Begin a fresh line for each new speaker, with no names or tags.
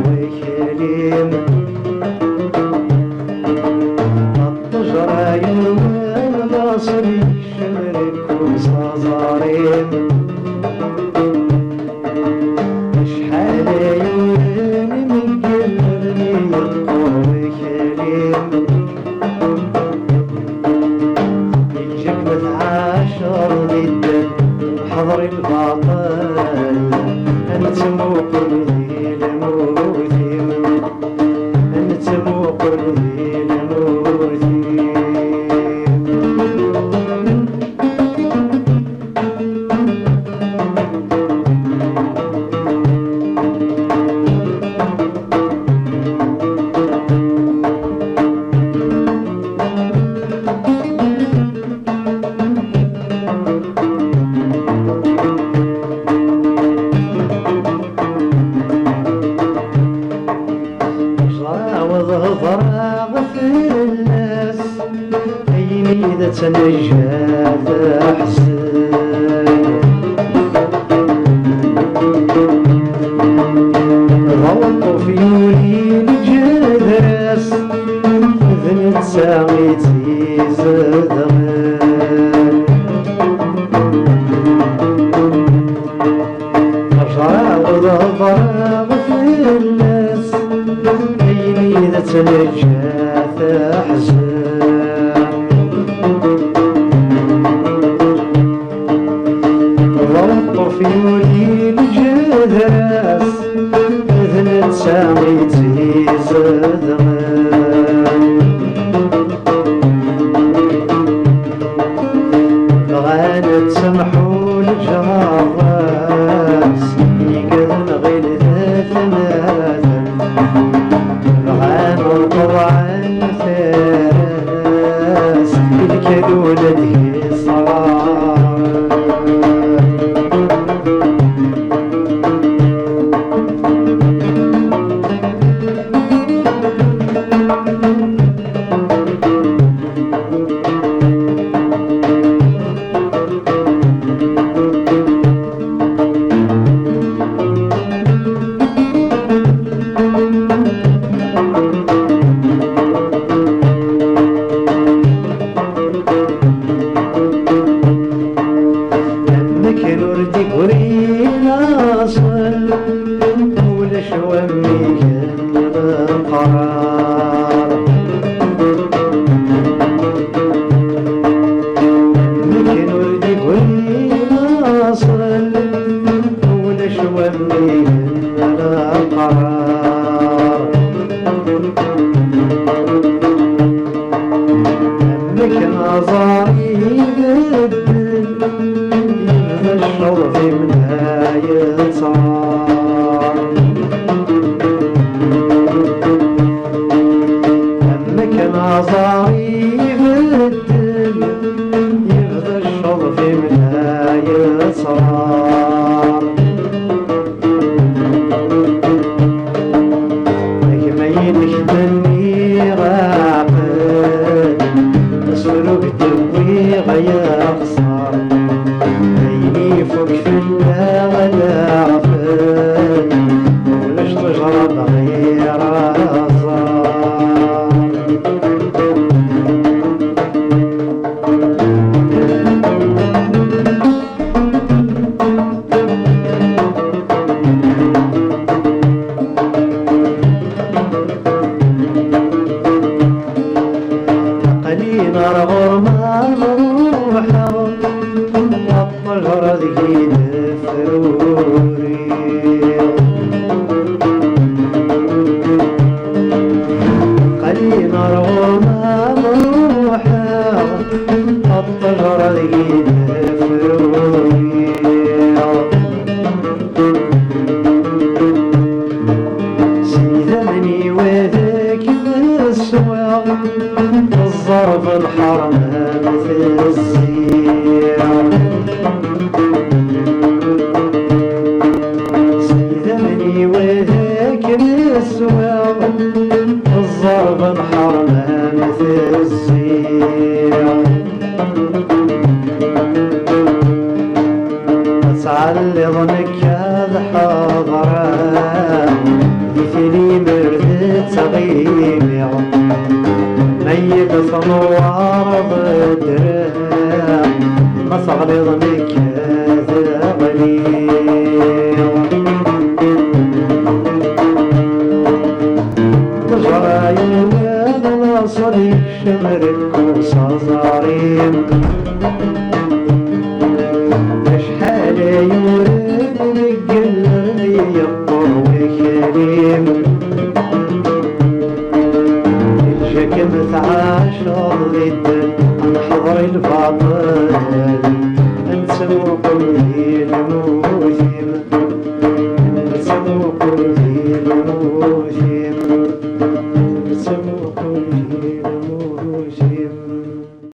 وكليم الطجرة يوم البصري شمرك وصازاريم شحال يوم من قلبي يقوى كليم يجيك متعاشر بالدم حضر الباطل أنت موقن ذي الموتيم أنت موقن ذي الموتيم ظهر غفل الناس عيني إذا تنجات أحسن غلطوا في يولي الجدرس ذنب ساقيتي زدغن ظهر غفل الناس إذا تنجات أحزان غلطوا في ولي الجدرس إذن ساقيتي زدغن بغانا تسمحوا الجراس يقذن غير ثلاثة طبعا فارس الكدول له صار الظرف الحرمان في الزير سيدني وذاك السواق الظرف الحرمان في الزير تعلق نكاد حضران في صلي شمرك وصازاريم شحال يورد نقل يقر وكريم الجاك متعاشر ضد نحضر الباطل انسى وقلبي الموت